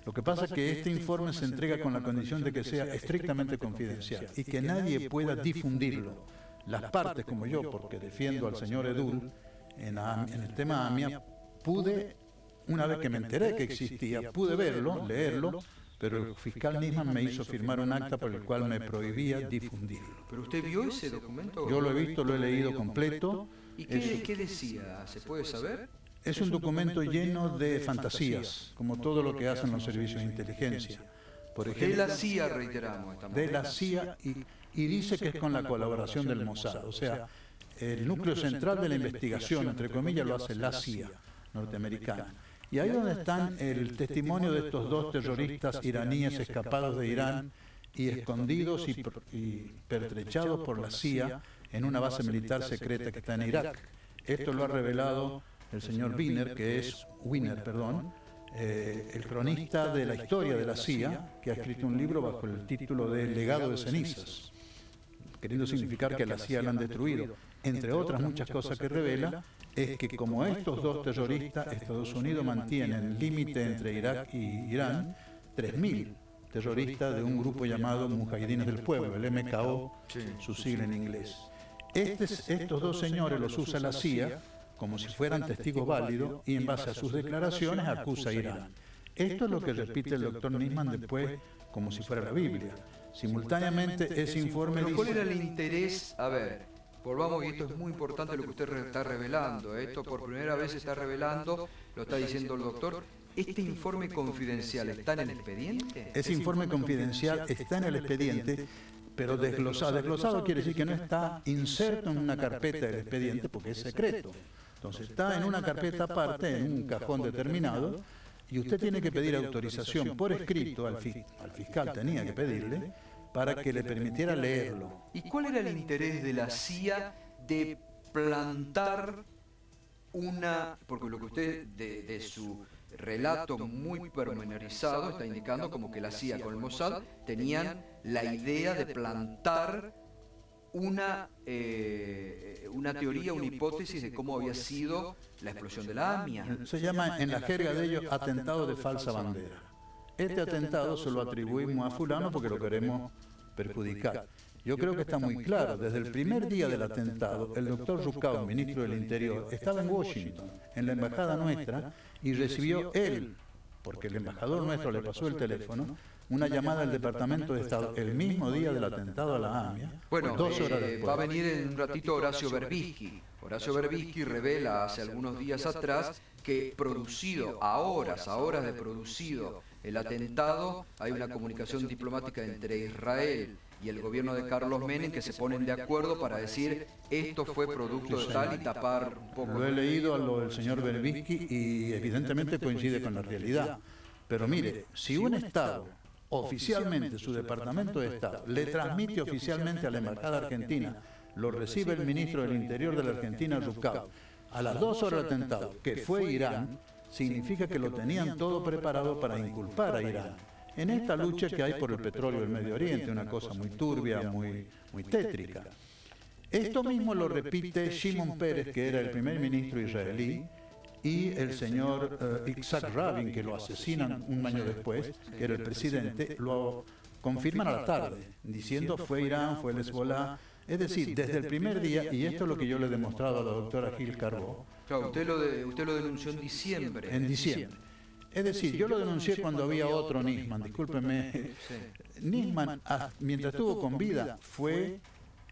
Lo que pasa es que este informe se entrega con la condición de que sea estrictamente confidencial y que nadie pueda difundirlo. Las partes, como yo, porque defiendo al señor Edul en el tema AMIA, pude, una vez que me enteré que existía, pude verlo, leerlo, pero el fiscal Nisman me hizo firmar un acta por el cual me prohibía difundirlo. ¿Pero usted vio ese documento? Yo lo he visto, lo he leído completo. ¿Y qué decía? ¿Se puede saber? Es un documento lleno de fantasías, como todo lo que hacen los servicios de inteligencia. Por ejemplo, de la CIA, reiteramos. De la CIA, y dice que es con la colaboración del Mossad. O sea, el núcleo central de la investigación, entre comillas, lo hace la CIA norteamericana. Y ahí donde están el testimonio de estos 2 terroristas iraníes escapados de Irán y escondidos y pertrechados por la CIA en una base militar secreta que está en Irak. Esto lo ha revelado el señor Wiener, el cronista de la historia de la CIA, que ha escrito un libro bajo el título de Legado de cenizas, queriendo significar que la CIA la han destruido. Entre otras muchas cosas que revela, es que como estos 2 terroristas, Estados Unidos mantiene el límite entre Irak y Irán 3.000 terroristas de un grupo llamado Mujahidines del Pueblo, el MKO, su sigla en inglés. Estos 2 señores los usa la CIA como si fueran testigos válidos, y en base a sus declaraciones acusa a Irán. Esto es lo que repite el doctor Nisman después como si fuera la Biblia. Simultáneamente ese informe dice... ¿Cuál era el interés? A ver, volvamos, y esto es muy importante lo que usted está revelando. Esto por primera vez se está revelando, lo está diciendo el doctor. ¿Este informe confidencial está en el expediente? Ese informe confidencial está en el expediente, pero desglosado. Desglosado quiere decir que no está inserto en una carpeta del expediente porque es secreto. Entonces está en una carpeta aparte, en un cajón determinado, y usted tiene que pedir autorización por escrito al fiscal, tenía que pedirle, para que le permitiera leerlo. ¿Y cuál era el interés de la CIA de plantar una... Porque lo que usted, de su relato muy pormenorizado, está indicando como que la CIA con el Mossad tenían la idea de plantar una teoría, una hipótesis de cómo había sido la explosión de la AMIA? Se llama en la jerga de ellos atentado de falsa bandera. Este atentado se lo atribuimos a fulano porque lo queremos perjudicar. Yo creo que está muy claro. Desde el primer día del atentado, el doctor Rucao, ministro del Interior, estaba en Washington, en la embajada nuestra, y recibió él porque el embajador nuestro le pasó el teléfono, una llamada del Departamento de Estado el mismo día del atentado a la AMIA, Bueno, 2 horas después. va a venir en un ratito Horacio Berbisky. Horacio Berbisky revela hace algunos días atrás que producido, a horas de producido el atentado, hay una comunicación diplomática entre Israel y el gobierno de Carlos Menem que se ponen de acuerdo para decir esto fue producto de tal y tapar un poco. Lo he leído a lo del señor Berbisky y evidentemente coincide con la realidad. Pero mire, si un Estado, oficialmente su Departamento de Estado, le transmite oficialmente a la Embajada Argentina, lo recibe el ministro del Interior de la Argentina, Rucao, a las 2 horas del atentado, que fue Irán, significa que lo tenían todo preparado para inculpar a Irán en esta lucha que hay por el petróleo del Medio Oriente, una cosa muy turbia, muy tétrica. Esto mismo lo repite Shimon Peres, que era el primer ministro israelí, y el señor Yitzhak Rabin, que lo asesinan un año después, que era el presidente, lo confirman a la tarde, diciendo fue Irán, fue el Hezbollah. Es decir, desde el primer día, y esto es lo que yo le he demostrado a la doctora Gil Carbó. Claro, usted lo denunció en diciembre. En diciembre. Es decir, yo lo denuncié cuando había otro Nisman, discúlpeme. Nisman, mientras estuvo con vida, fue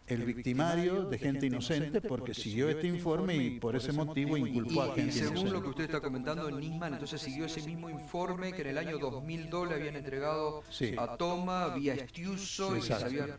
el victimario de gente inocente porque siguió este informe y por ese motivo inculpó a gente inocente. Y según lo que inocente. usted está comentando, Nisman entonces siguió ese mismo informe que en el año 2002 le habían entregado a Toma vía Estiuso y que se habían...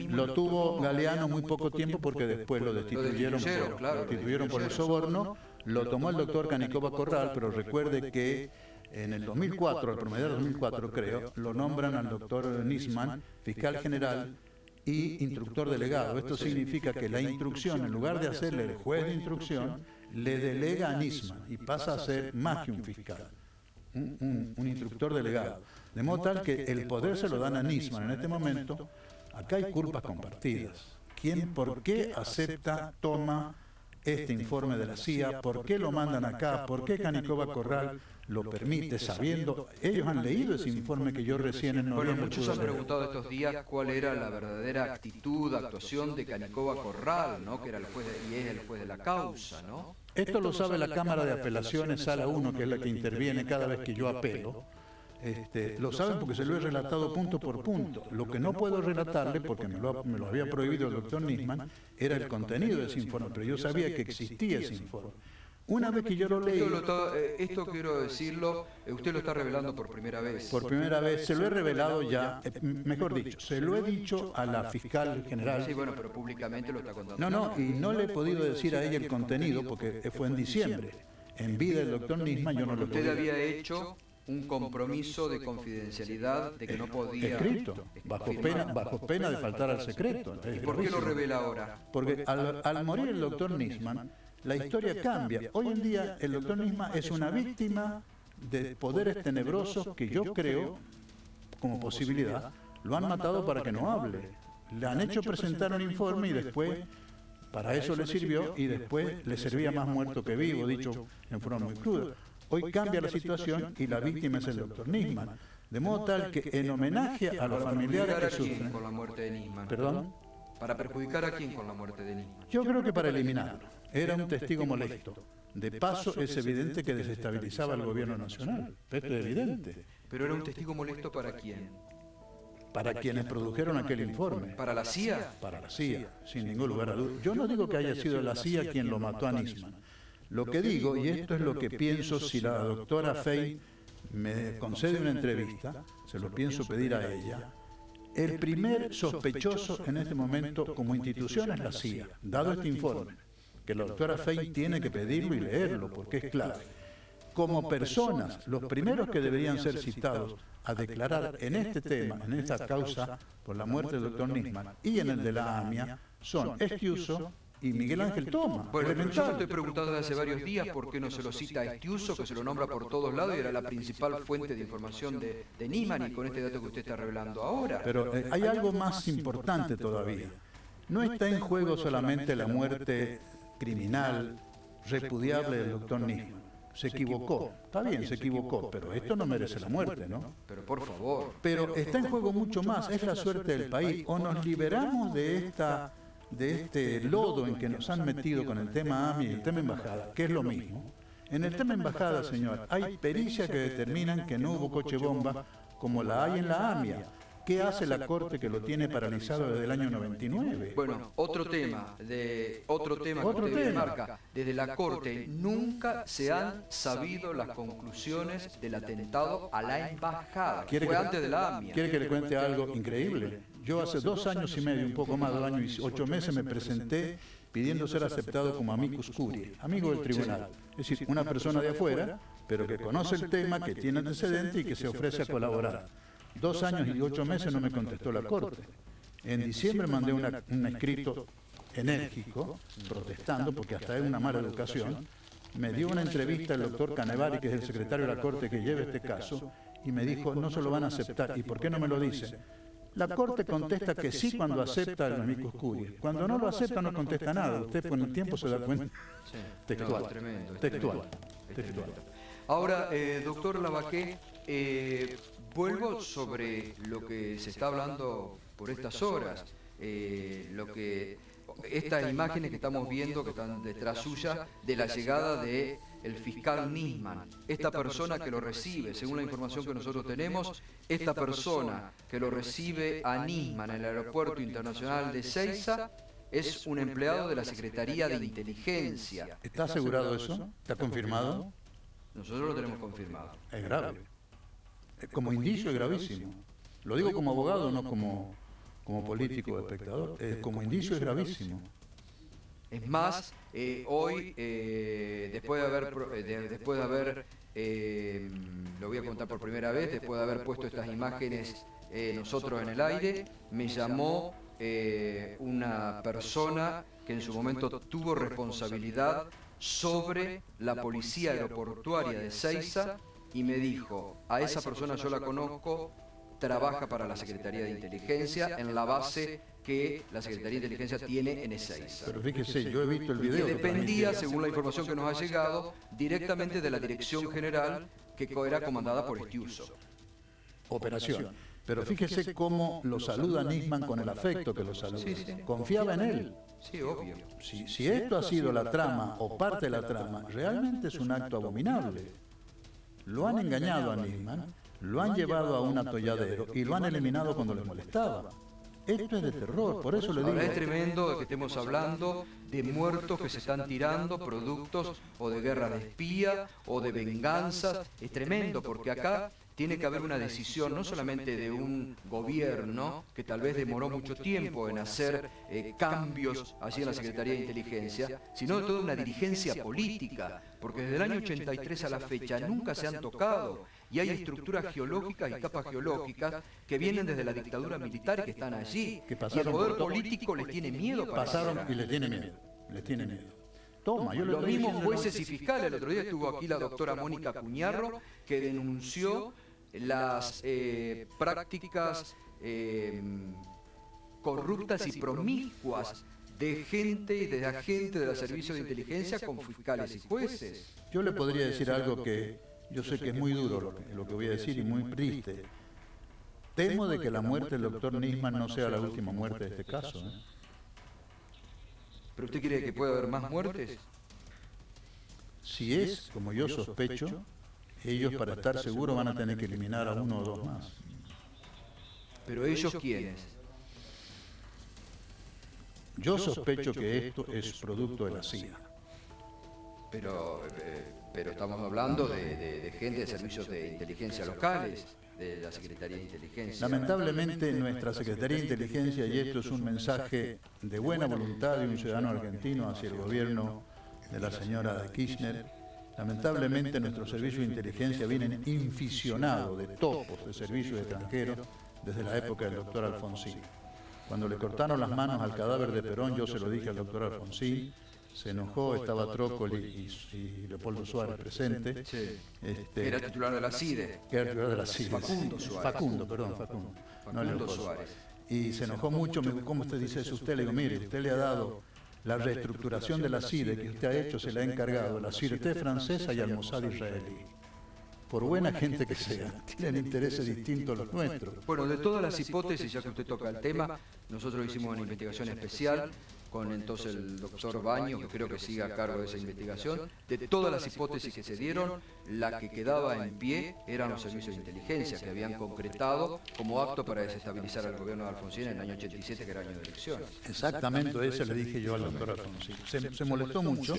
Lo tuvo Galeano muy poco tiempo porque después lo destituyeron por el soborno. Lo tomó el doctor Canicova Corral, pero recuerde que en el 2004, al promediar 2004 creo, lo nombran al doctor Nisman, fiscal general y instructor delegado. Esto significa que la instrucción, en lugar de hacerle el juez de instrucción, le delega a Nisman y pasa a ser más que un fiscal, un instructor delegado. De modo tal que el poder se lo dan a Nisman en este momento. Acá hay culpas compartidas. ¿Por qué acepta, toma este informe de la CIA? ¿Por qué lo mandan acá? ¿Por qué Canicova Corral lo permite sabiendo? Ellos han leído ese informe que yo recién en noviembre... Bueno, muchos han preguntado estos días cuál era la verdadera actitud, actuación de Canicova Corral, ¿no? Que era el juez y es el juez de la causa, ¿no? Esto lo sabe la Cámara de Apelaciones, Sala 1, que es la que interviene cada vez que yo apelo. Lo saben porque se lo he relatado punto por punto. Lo que no puedo relatarle, porque me lo había prohibido el doctor Nisman, era el contenido de ese informe, pero yo sabía que existía ese informe. Una vez que yo lo leí... Esto quiero decirlo, usted lo está revelando por primera vez. Por primera vez, se lo he revelado ya, mejor dicho, se lo he dicho a la fiscal general. Sí, bueno, pero públicamente lo está contando. No, y no le he podido decir a ella el contenido porque fue en diciembre. En vida del doctor Nisman yo no lo podía. Usted había hecho un compromiso de confidencialidad de que no podía... Escrito, bajo pena de faltar al secreto. ¿Y por qué lo revela ahora? Porque al morir el doctor Nisman, la historia cambia. Hoy en día el doctor Nisman es una víctima de poderes tenebrosos que yo creo, como posibilidad, lo han matado para que no hable. Le han hecho presentar un informe y después, para eso le sirvió, y después le servía más muerto que vivo, dicho en forma muy cruda. Hoy cambia la situación y la víctima es el doctor Nisman. De modo tal que en homenaje a los familiares que sufren... con la muerte de Nisman? ¿Perdón? ¿Para perjudicar a quién con la muerte de Nisman? Yo creo que para eliminarlo. Era un testigo molesto. De paso, es evidente que desestabilizaba al gobierno nacional. Esto es evidente. ¿Pero era un testigo molesto para quién? Para quienes produjeron aquel informe. ¿Para la CIA? Para la CIA, sin ningún lugar a dudas. Yo no digo que haya sido la CIA quien lo mató a Nisman. Lo que digo, y esto es lo que pienso si la doctora Fey me concede una entrevista, se lo pienso pedir a ella, el primer sospechoso en este momento como institución es la CIA, dado este informe, que la doctora Fey tiene que pedirlo y leerlo, porque es clave. Como personas, los primeros que deberían ser citados a declarar en este tema, en esta causa por la muerte del doctor Nisman y en el de la AMIA, son Estiuso y Miguel Ángel Toma. Bueno, pero yo me estoy preguntando desde hace varios días por qué no se lo cita a Estiuso, que se lo nombra por todos lados y era la principal fuente de información de Nisman y con este dato que usted está revelando ahora. Pero hay algo más importante todavía. No está en juego solamente la muerte criminal, repudiable del doctor Nisman. Se equivocó, está bien, se equivocó, pero esto no merece la muerte, ¿no? Pero por favor. Pero está en juego mucho más, es la suerte del país. O nos liberamos de este lodo en que nos han metido con el tema AMI y el tema embajada, que es lo mismo, En el tema embajada, señor, hay pericias que determinan que no hubo coche bomba como la hay en la AMIA. ¿Qué hace la Corte que lo tiene paralizado desde el año 99? Bueno, otro tema que usted marca. Desde la Corte nunca se han sabido las conclusiones del atentado a la embajada. Fue antes de la AMIA. ¿Quiere que le cuente algo increíble? Yo hace 2 años y medio, un poco más, 2 años y 8 meses, me presenté pidiendo ser aceptado como amicus curiae, amigo del tribunal. Es decir, una persona de afuera, pero que conoce el tema, que tiene antecedentes y que se ofrece a colaborar. 2 años y 8 meses no me contestó la Corte. En diciembre mandé un escrito enérgico, protestando, porque hasta es una mala educación. Me dio una entrevista el doctor Canevari, que es el secretario de la Corte que lleva este caso, y me dijo, no se lo van a aceptar. ¿Y por qué no me lo dicen? La Corte contesta que sí cuando acepta el amicus curiae. Cuando no lo acepta no contesta nada. Usted con el tiempo se da cuenta. Sí. Textual. No, tremendo, Textual. tremendo. Textual. Ahora, doctor Lavaqué, vuelvo sobre lo que se está hablando por estas horas, estas imágenes que estamos viendo que están detrás suya de la llegada de el fiscal Nisman, esta persona que lo recibe, según la información que nosotros tenemos, esta persona que lo recibe a Nisman en el Aeropuerto Internacional de Ezeiza es un empleado de la Secretaría de Inteligencia. ¿Está asegurado eso? ¿Está confirmado? Nosotros lo tenemos confirmado. Es grave. Como indicio es gravísimo. Lo digo como abogado, no como político o espectador. Como indicio es gravísimo. Es más, hoy, después de haber, lo voy a contar por primera vez, después de haber puesto estas imágenes nosotros en el aire, me llamó una persona que en su momento tuvo responsabilidad sobre la policía aeroportuaria de Ezeiza y me dijo, a esa persona yo la conozco, trabaja para la Secretaría de Inteligencia en la base que la Secretaría de Inteligencia tiene en Ezeiza. Pero fíjese, yo he visto el video. Que dependía, según la información que nos ha llegado, directamente de la Dirección General que era comandada por Estiuso. Operación. Pero fíjese cómo lo saluda Nisman con el afecto que lo saluda. Sí, sí. Confiaba en él. Sí, obvio. Si esto ha sido la trama o parte de la trama, realmente es un acto abominable. Lo han engañado a Nisman, lo han llevado a un atolladero y lo han eliminado cuando les molestaba. Esto es de terror, por eso le digo... Ahora es tremendo que estemos hablando de muertos que se están tirando, productos o de guerra de espía o de venganzas. Es tremendo porque acá tiene que haber una decisión no solamente de un gobierno que tal vez demoró mucho tiempo en hacer cambios allí en la Secretaría de Inteligencia, sino de toda una dirigencia política, porque desde el año 83 a la fecha nunca se han tocado y hay estructuras geológicas y capas geológicas que vienen desde la dictadura militar y que están allí. Y el poder político les tiene miedo. Pasaron y les tiene miedo. Les tiene miedo. Toma, yo los mismos jueces y fiscales. El otro día estuvo aquí la doctora Mónica Cuñarro, que denunció las prácticas corruptas y promiscuas de gente y de agentes de los servicios de inteligencia con fiscales y jueces. Yo le podría decir algo que yo sé que es muy duro lo que voy a decir y muy triste. Temo de que la muerte del doctor Nisman no sea la última muerte de este caso. ¿Pero usted cree que puede haber más muertes? Si es como yo sospecho, ellos para estar seguros van a tener que eliminar a 1 o 2 más. ¿Pero ellos quiénes? Yo sospecho que esto es producto de la CIA. Pero estamos hablando de gente de servicios de inteligencia locales, de la Secretaría de Inteligencia. Lamentablemente nuestra Secretaría de Inteligencia, y esto es un mensaje de buena voluntad de un ciudadano argentino hacia el gobierno de la señora Kirchner, lamentablemente nuestros servicios de inteligencia vienen inficionados de topos de servicios extranjeros desde la época del doctor Alfonsín. Cuando le cortaron las manos al cadáver de Perón, yo se lo dije al doctor Alfonsín, se enojó, estaba Trócoli y Leopoldo Suárez presente. Sí. Era titular de la CIDE. Era titular de la CIDE. Facundo Suárez. Facundo Suárez. Y se enojó mucho, me dijo, ¿cómo usted dice eso? Usted le digo, mire, usted le ha dado la reestructuración de la CIDE que usted ha hecho, se la ha encargado la Sûreté francesa y al Mossad israelí. Por buena gente que sea, tienen intereses distintos a los nuestros. Bueno, de todas las hipótesis, ya que usted toca el tema, nosotros hicimos una investigación especial con entonces el doctor Baños, que creo que sigue a cargo de esa investigación. De todas las hipótesis que se dieron, la que quedaba en pie eran los servicios de inteligencia, que habían concretado como acto para desestabilizar al gobierno de Alfonsín en el año 87, que era año de elecciones. Exactamente eso le dije yo al doctor Alfonsín. Se molestó mucho,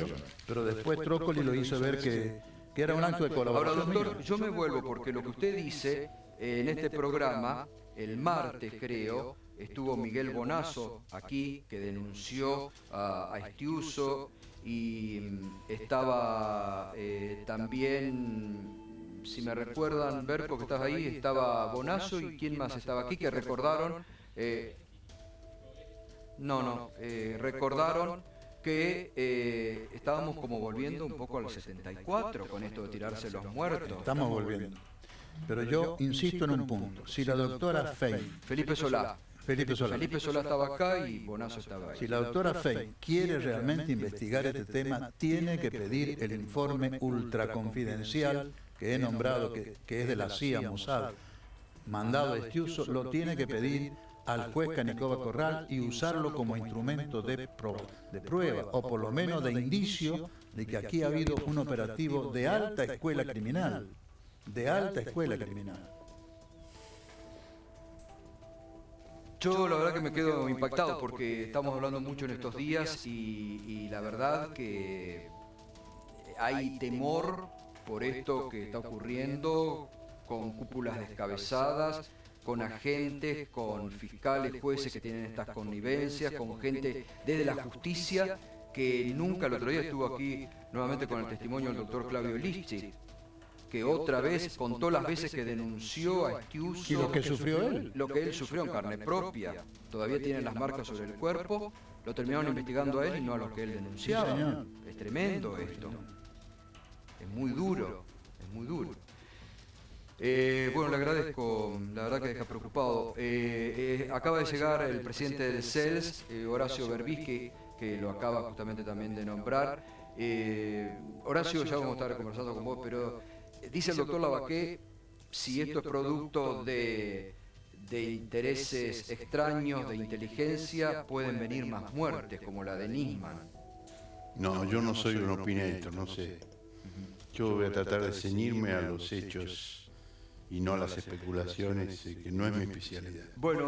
pero después Trócoli lo hizo ver que era un acto de colaboración. Ahora, doctor, yo me vuelvo porque lo que usted dice en este programa, el martes creo, estuvo Miguel Bonazo aquí, que denunció a Estiuso, y estaba también, si me recuerdan, Berco, que estás ahí, estaba Bonazo, y quién más estaba aquí, que recordaron, recordaron que estábamos como volviendo un poco al 74 con esto de tirarse los muertos. Estamos volviendo. Pero yo insisto en un punto. Si la doctora Felipe Solá estaba acá y Bonazo estaba ahí. Si la doctora Fey quiere realmente investigar este tema, tiene que pedir el informe ultraconfidencial que he nombrado, que es de la CIA Mossad, mandado a Estiuso, lo tiene que pedir al juez Canicova Corral y usarlo como instrumento de prueba, o por lo menos de indicio de que aquí ha habido un operativo de alta escuela criminal. De alta escuela criminal. Yo la verdad que me quedo impactado porque estamos hablando mucho en estos días y la verdad que hay temor por esto que está ocurriendo, con cúpulas descabezadas, con agentes, con fiscales, jueces que tienen estas connivencias, con gente desde la justicia que nunca, el otro día estuvo aquí nuevamente con el testimonio del doctor Claudio Lichti, que otra vez contó las veces que denunció a Estiuso. ¿Y lo que sufrió él? Lo que él sufrió en carne propia. Todavía tienen las marcas sobre el cuerpo. Lo terminaron investigando a él y no a los que él denunciaba. Sí, señor. Es tremendo esto. Es muy duro. Es muy duro. Bueno, le agradezco. La verdad que deja preocupado. Acaba de llegar el presidente del CELS, Horacio Berbisky, que lo acaba justamente también de nombrar. Horacio, ya vamos a estar conversando con vos, pero dice el doctor Lavaqué, si esto es producto de intereses extraños, de inteligencia, pueden venir más muertes, como la de Nisman. No, yo no soy un opinator, no sé. Yo voy a tratar de ceñirme a los hechos y no a las especulaciones, que no es mi especialidad. Bueno.